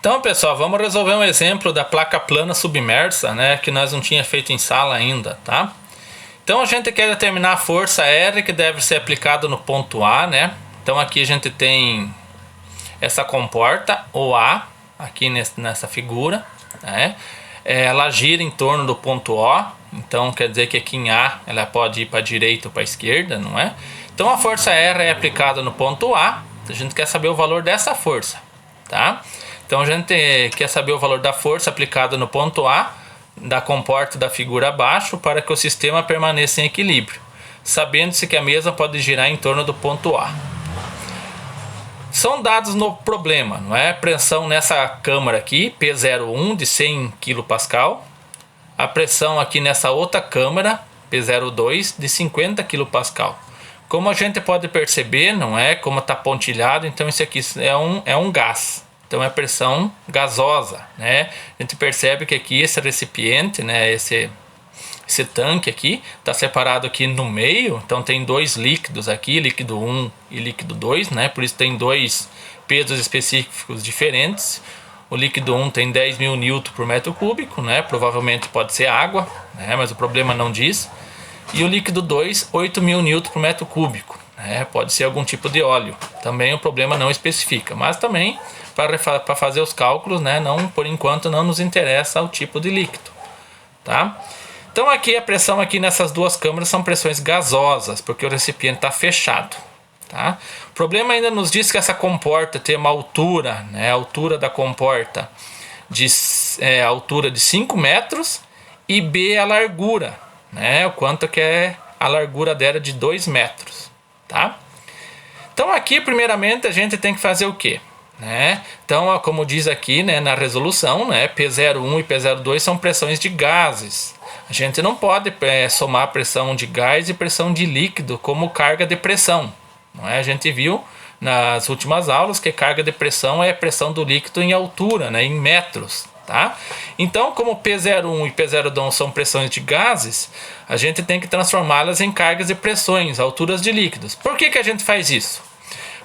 Então, pessoal, vamos resolver um exemplo da placa plana submersa, né, que nós não tinha feito em sala ainda, tá? Então a gente quer determinar a força R que deve ser aplicada no ponto A, né? Então aqui a gente tem essa comporta, o A, aqui nessa figura, né? Ela gira em torno do ponto O, então quer dizer que aqui em A ela pode ir para a direita ou para a esquerda, não é? Então a força R é aplicada no ponto A, a gente quer saber o valor dessa força, tá? Então a gente quer saber o valor da força aplicada no ponto A, da comporta da figura abaixo, para que o sistema permaneça em equilíbrio, sabendo-se que a mesma pode girar em torno do ponto A. São dados no problema, não é? Pressão nessa câmara aqui, P01 de 100 kPa. A pressão aqui nessa outra câmara, P02 de 50 kPa. Como a gente pode perceber, não é? Como está pontilhado, então isso aqui é um gás. Então é pressão gasosa, né? A gente percebe que aqui esse recipiente, né? Esse tanque aqui está separado aqui no meio, então tem dois líquidos aqui, líquido 1 e líquido 2, né? Por isso tem dois pesos específicos diferentes. O líquido 1 tem 10.000 Newton por metro cúbico, né? Provavelmente pode ser água, né? Mas o problema não diz. E o líquido 2, 8.000 Newton por metro cúbico, né? Pode ser algum tipo de óleo. Também o problema não especifica, mas também para fazer os cálculos, né? Não, por enquanto não nos interessa o tipo de líquido, tá? Então aqui a pressão aqui nessas duas câmaras são pressões gasosas, porque o recipiente está fechado, tá? O problema ainda nos diz que essa comporta tem uma altura, né? A altura da comporta altura de 5 metros e B a largura, né? O quanto que é a largura dela de 2 metros, tá? Então aqui primeiramente a gente tem que fazer o quê? Né? Então, como diz aqui, né, na resolução, né, P01 e P02 são pressões de gases. A gente não pode somar pressão de gás e pressão de líquido como carga de pressão. Não é? A gente viu nas últimas aulas que carga de pressão é pressão do líquido em altura, né, em metros. Tá? Então, como P01 e P02 são pressões de gases, a gente tem que transformá-las em cargas de pressões, alturas de líquidos. Por que a gente faz isso?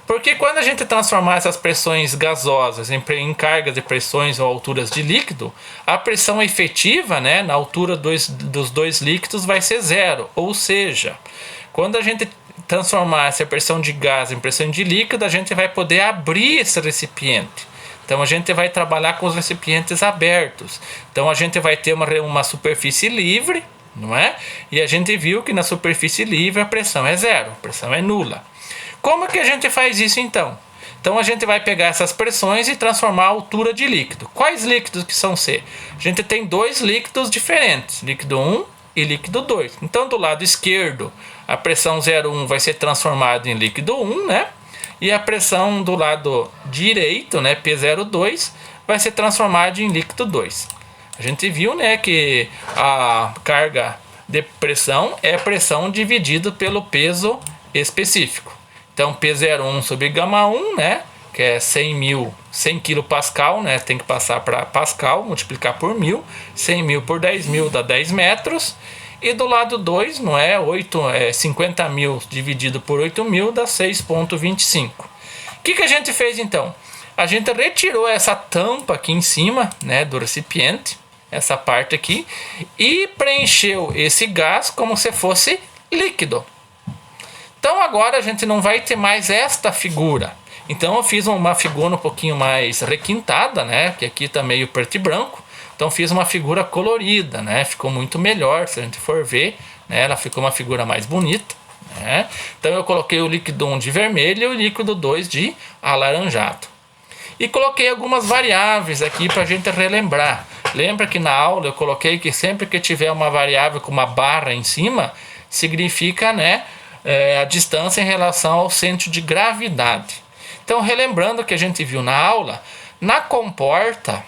Porque quando a gente transformar essas pressões gasosas em cargas de pressões ou alturas de líquido, a pressão efetiva, né, na altura dos dois líquidos vai ser zero. Ou seja, quando a gente transformar essa pressão de gás em pressão de líquido, a gente vai poder abrir esse recipiente. Então a gente vai trabalhar com os recipientes abertos. Então a gente vai ter uma superfície livre, não é? E a gente viu que na superfície livre a pressão é zero, a pressão é nula. Como que a gente faz isso então? Então a gente vai pegar essas pressões e transformar a altura de líquido. Quais líquidos que são C? A gente tem dois líquidos diferentes, líquido 1 e líquido 2. Então do lado esquerdo a pressão 0,1 vai ser transformada em líquido 1, né? E a pressão do lado direito, né, P02, vai ser transformada em líquido 2. A gente viu, né, que a carga de pressão é pressão dividido pelo peso específico. Então, P01 sobre γ1, né, que é 100 kPa, né, tem que passar para Pascal, multiplicar por 1.000, 100.000 por 10.000 dá 10 metros, e do lado 2, não é, 50.000 dividido por 8.000 dá 6,25. O que a gente fez então? A gente retirou essa tampa aqui em cima, né, do recipiente, essa parte aqui, e preencheu esse gás como se fosse líquido. Então agora a gente não vai ter mais esta figura. Então eu fiz uma figura um pouquinho mais requintada, né? Que aqui está meio preto e branco. Então fiz uma figura colorida, né? Ficou muito melhor, se a gente for ver, né? Ela ficou uma figura mais bonita, né? Então eu coloquei o líquido 1 de vermelho e o líquido 2 de alaranjado. E coloquei algumas variáveis aqui para a gente relembrar. Lembra que na aula eu coloquei que sempre que tiver uma variável com uma barra em cima, significa, né, a distância em relação ao centro de gravidade. Então, relembrando o que a gente viu na aula, na comporta,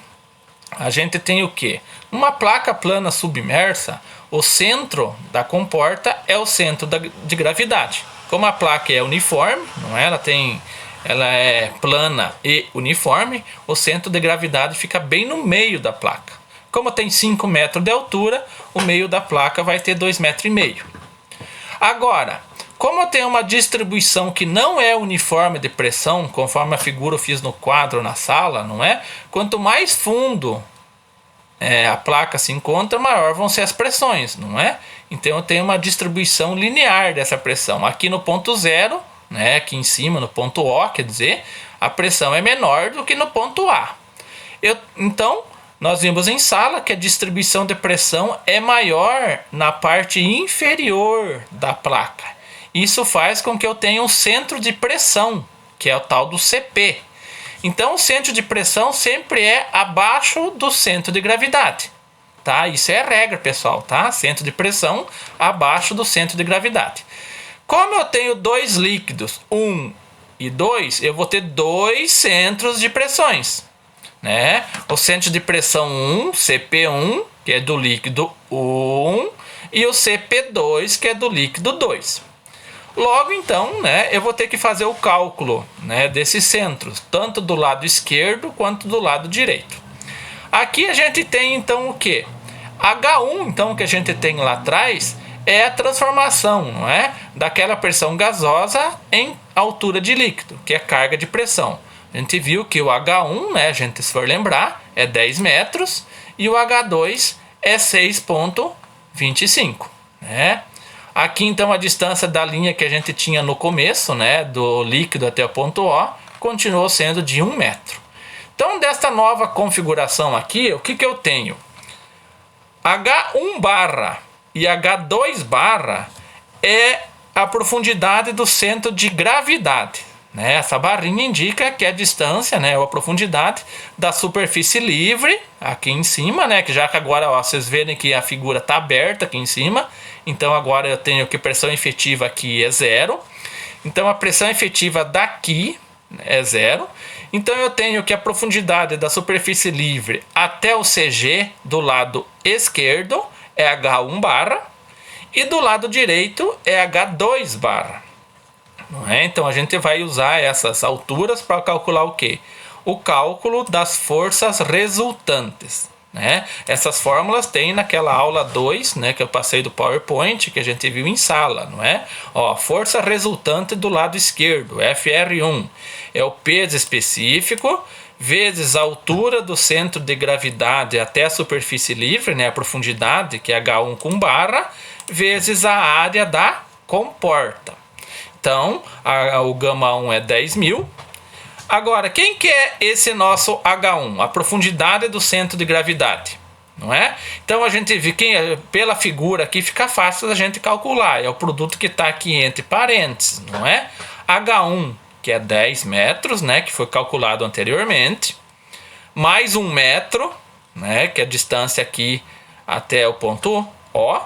a gente tem o quê? Uma placa plana submersa, o centro da comporta é o centro de gravidade. Como a placa é uniforme, não é? Ela é plana e uniforme, o centro de gravidade fica bem no meio da placa. Como tem 5 metros de altura, o meio da placa vai ter 2,5 metros. Agora, Como eu tenho uma distribuição que não é uniforme de pressão, conforme a figura eu fiz no quadro na sala, não é? Quanto mais fundo a placa se encontra, maior vão ser as pressões, não é? Então eu tenho uma distribuição linear dessa pressão. Aqui no ponto zero, né, aqui em cima no ponto O, quer dizer, a pressão é menor do que no ponto A. Então, nós vimos em sala que a distribuição de pressão é maior na parte inferior da placa. Isso faz com que eu tenha um centro de pressão, que é o tal do CP. Então, o centro de pressão sempre é abaixo do centro de gravidade. Tá? Isso é regra, pessoal. Tá? Centro de pressão abaixo do centro de gravidade. Como eu tenho dois líquidos, 1 e 2, eu vou ter dois centros de pressões. Né? O centro de pressão 1, CP1, que é do líquido 1, e o CP2, que é do líquido 2. Logo, então, né, eu vou ter que fazer o cálculo, né, desses centros, tanto do lado esquerdo quanto do lado direito. Aqui a gente tem, então, o que? H1, então, que a gente tem lá atrás, é a transformação, não é? Daquela pressão gasosa em altura de líquido, que é carga de pressão. A gente viu que o H1, né, a gente, se for lembrar, é 10 metros e o H2 é 6,25, né? Aqui, então, a distância da linha que a gente tinha no começo, né, do líquido até o ponto O, continuou sendo de 1 metro. Então, desta nova configuração aqui, o que eu tenho? H1 barra e H2 barra é a profundidade do centro de gravidade. Né? Essa barrinha indica que é a distância, né, ou a profundidade da superfície livre, aqui em cima, né, que já que agora ó, vocês verem que a figura está aberta aqui em cima, então agora eu tenho que pressão efetiva aqui é 0, então a pressão efetiva daqui é 0, então eu tenho que a profundidade da superfície livre até o CG do lado esquerdo é H1 barra e do lado direito é H2 barra. Não é? Então a gente vai usar essas alturas para calcular o quê? O cálculo das forças resultantes. Né? Essas fórmulas tem naquela aula 2, né, que eu passei do PowerPoint, que a gente viu em sala. Não é? Ó, força resultante do lado esquerdo, FR1, é o peso específico vezes a altura do centro de gravidade até a superfície livre, né, a profundidade, que é H1 com barra, vezes a área da comporta. Então, o γ1 é 10.000. Agora, quem que é esse nosso H1? A profundidade do centro de gravidade, não é? Então, a gente vê que pela figura aqui fica fácil a gente calcular. É o produto que está aqui entre parênteses, não é? H1, que é 10 metros, né, que foi calculado anteriormente, mais 1 metro, né, que é a distância aqui até o ponto O,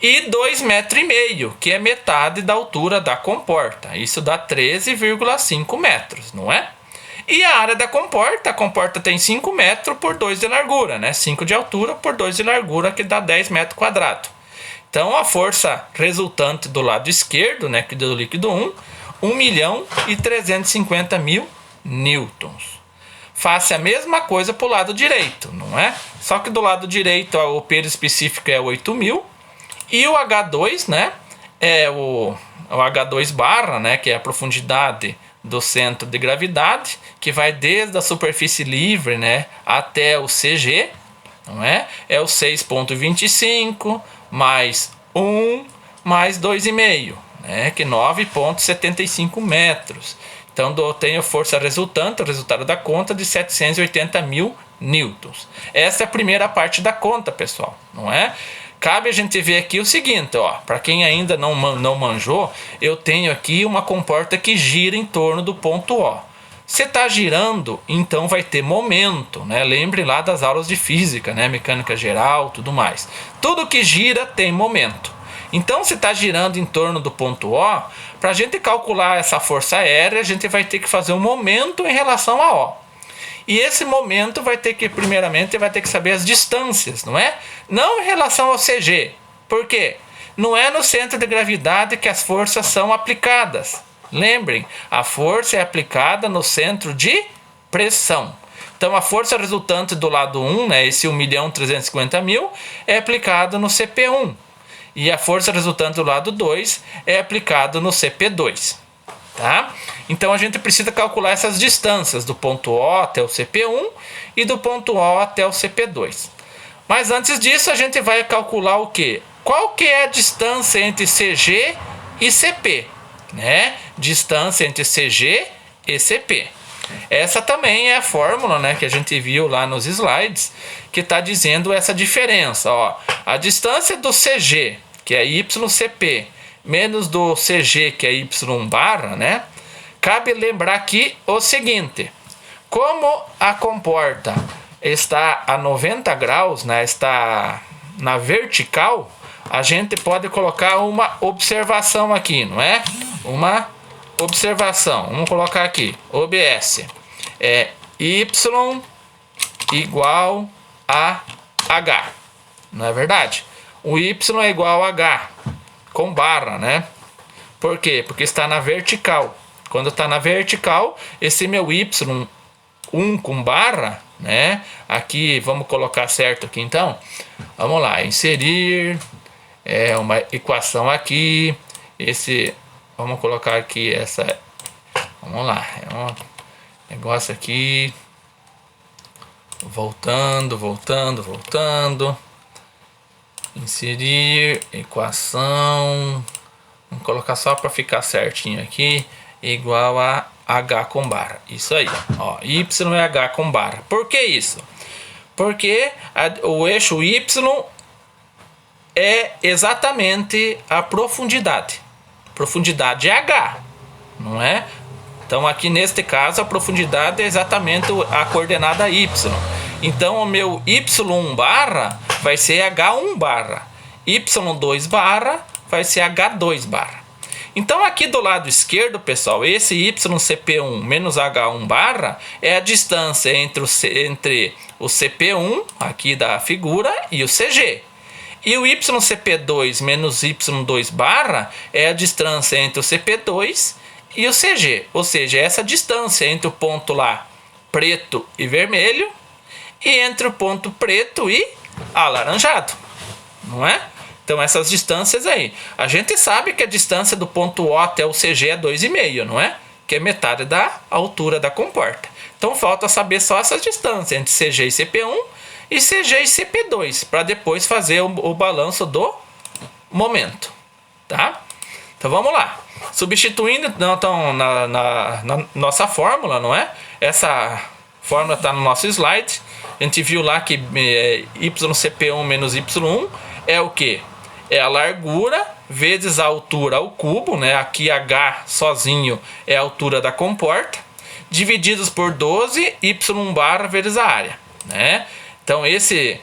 e 2,5 metros, que é metade da altura da comporta. Isso dá 13,5 metros, não é? E a área da comporta, a comporta tem 5 metros por 2 de largura, né? 5 de altura por 2 de largura, que dá 10 metros quadrados. Então, a força resultante do lado esquerdo, né, que do líquido 1, 1.350.000 newtons. Faça a mesma coisa para o lado direito, não é? Só que do lado direito o peso específico é 8.000 e o H2, né, é o H2 barra, né, que é a profundidade do centro de gravidade, que vai desde a superfície livre, né, até o CG, não é? É o 6,25 mais 1 mais 2,5, né, que 9,75 metros. Então, eu tenho força resultante, o resultado da conta, de 780.000 newtons. Essa é a primeira parte da conta, pessoal, não é? Cabe a gente ver aqui o seguinte, ó, para quem ainda não manjou, eu tenho aqui uma comporta que gira em torno do ponto O. Se está girando, então vai ter momento, né? Lembre lá das aulas de física, né? Mecânica geral, tudo mais. Tudo que gira tem momento. Então, se está girando em torno do ponto O, para a gente calcular essa força aérea, a gente vai ter que fazer um momento em relação a O. E esse momento vai ter que, primeiramente, vai ter que saber as distâncias, não é? Não em relação ao CG. Por quê? Não é no centro de gravidade que as forças são aplicadas. Lembrem, a força é aplicada no centro de pressão. Então, a força resultante do lado 1, né, esse 1.350.000, é aplicada no CP1. e a força resultante do lado 2 é aplicado no CP2. Tá? Então a gente precisa calcular essas distâncias do ponto O até o CP1 e do ponto O até o CP2. Mas antes disso a gente vai calcular o quê? Qual que é a distância entre CG e CP? Né? Distância entre CG e CP. Essa também é a fórmula, né, que a gente viu lá nos slides, que está dizendo essa diferença. Ó, a distância do CG, que é YCP, menos do CG, que é Y barra, né? Cabe lembrar aqui o seguinte: como a comporta está a 90 graus, né, está na vertical, a gente pode colocar uma observação aqui, não é? Uma observação. Vamos colocar aqui, OBS. É Y igual a H. Não é verdade? O Y é igual a H, com barra, né? Por quê? Porque está na vertical. Quando está na vertical, esse meu Y1 com barra, né? Aqui, vamos colocar certo aqui então. Vamos lá, inserir uma equação aqui. Vamos colocar aqui essa. Vamos lá, é um negócio aqui. Voltando. Inserir equação. Vamos colocar só para ficar certinho aqui. Igual a H com barra. Isso aí. Ó, Y é H com barra. Por que isso? Porque o eixo Y é exatamente a profundidade. Profundidade é H, não é? Então aqui neste caso a profundidade é exatamente a coordenada Y. Então o meu Y1 barra vai ser H1 barra. Y2 barra vai ser H2 barra. Então aqui do lado esquerdo, pessoal, esse YCP1 menos H1 barra é a distância entre o CP1 aqui da figura e o CG. E o YCP2 menos Y2 barra é a distância entre o CP2 e o CG. Ou seja, essa distância entre o ponto lá preto e vermelho e entre o ponto preto e alaranjado. Não é? Então essas distâncias aí. A gente sabe que a distância do ponto O até o CG é 2,5, não é? Que é metade da altura da comporta. Então falta saber só essas distâncias entre CG e CP1 e CG e CP2, para depois fazer o balanço do momento, tá? Então vamos lá. Substituindo então, na nossa fórmula, não é? Essa fórmula está no nosso slide. A gente viu lá que YCP1 menos Y1 é o que? É a largura vezes a altura ao cubo, né? Aqui H sozinho é a altura da comporta, divididos por 12, Y barra vezes a área, né? Então esse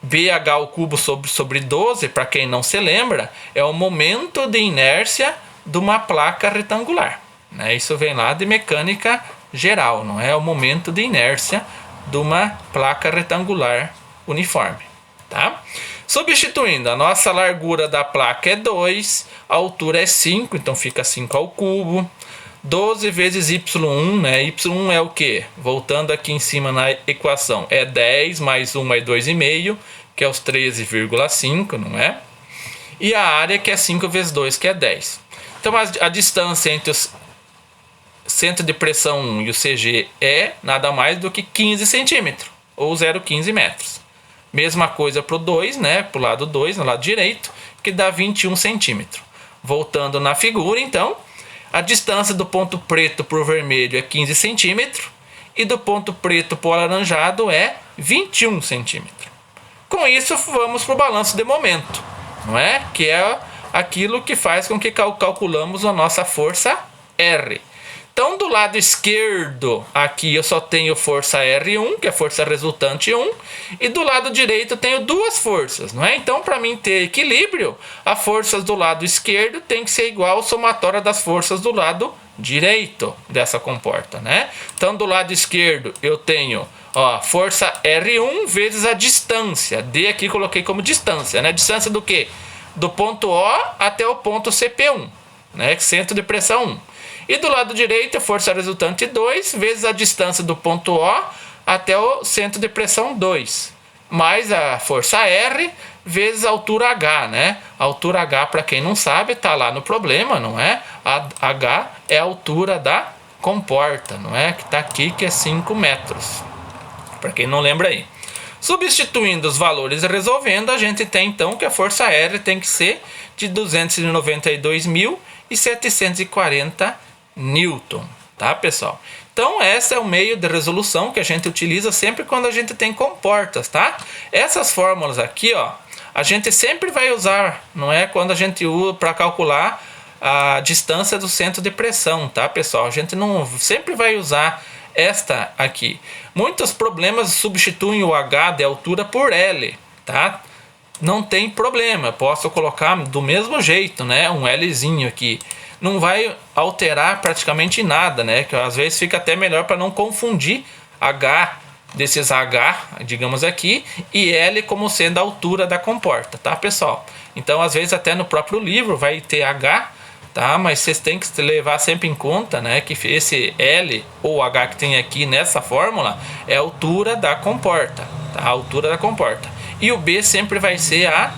BH ao cubo sobre 12, para quem não se lembra, é o momento de inércia de uma placa retangular, né? Isso vem lá de mecânica geral, não é? O momento de inércia de uma placa retangular uniforme, tá? Substituindo, a nossa largura da placa é 2, a altura é 5, então fica 5 ao cubo. 12 vezes Y1, né? Y1 é o que? Voltando aqui em cima na equação, é 10 mais 1 é 2,5, que é os 13,5, não é? E a área que é 5 vezes 2, que é 10. Então a distância entre o centro de pressão 1 e o CG é nada mais do que 15 centímetros, ou 0,15 metros. Mesma coisa para o 2, né? Para o lado 2, no lado direito, que dá 21 centímetros. Voltando na figura, então, a distância do ponto preto para o vermelho é 15 centímetros e do ponto preto para o alaranjado é 21 centímetros. Com isso, vamos para o balanço de momento, não é? Que é aquilo que faz com que calculamos a nossa força R. Então, do lado esquerdo, aqui eu só tenho força R1, que é a força resultante 1, e do lado direito eu tenho duas forças, não é? Então, para mim ter equilíbrio, as forças do lado esquerdo tem que ser igual à somatória das forças do lado direito dessa comporta, né? Então, do lado esquerdo eu tenho, ó, força R1 vezes a distância. D aqui coloquei como distância, né? Distância do quê? Do ponto O até o ponto CP1, né? Centro de pressão 1. E do lado direito, a força resultante 2 vezes a distância do ponto O até o centro de pressão 2. Mais a força R vezes a altura H, né? A altura H, para quem não sabe, está lá no problema, não é? A H é a altura da comporta, não é? Que está aqui, que é 5 metros. Para quem não lembra aí. Substituindo os valores e resolvendo, a gente tem então que a força aérea tem que ser de 292.740 newton, tá, pessoal? Então, esse é o meio de resolução que a gente utiliza sempre quando a gente tem comportas, tá? Essas fórmulas aqui, ó, a gente sempre vai usar, não é? Quando a gente usa para calcular a distância do centro de pressão, tá, pessoal? A gente não sempre vai usar esta aqui. Muitos problemas substituem o H de altura por L, tá? Não tem problema, posso colocar do mesmo jeito, né? Um Lzinho aqui. Não vai alterar praticamente nada, né? Que às vezes fica até melhor para não confundir H, desses H, digamos aqui, e L como sendo a altura da comporta, tá, pessoal? Então, às vezes até no próprio livro vai ter H, tá? Mas vocês têm que levar sempre em conta, né, que esse L ou H que tem aqui nessa fórmula é a altura da comporta, tá? A altura da comporta. E o B sempre vai ser a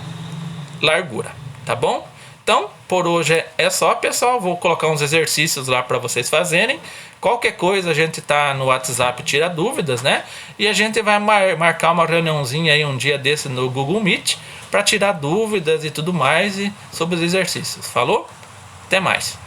largura, tá bom? Então, por hoje é só, pessoal. Vou colocar uns exercícios lá para vocês fazerem. Qualquer coisa a gente tá no WhatsApp, tira dúvidas, né? E a gente vai marcar uma reuniãozinha aí um dia desse no Google Meet para tirar dúvidas e tudo mais sobre os exercícios. Falou? Até mais.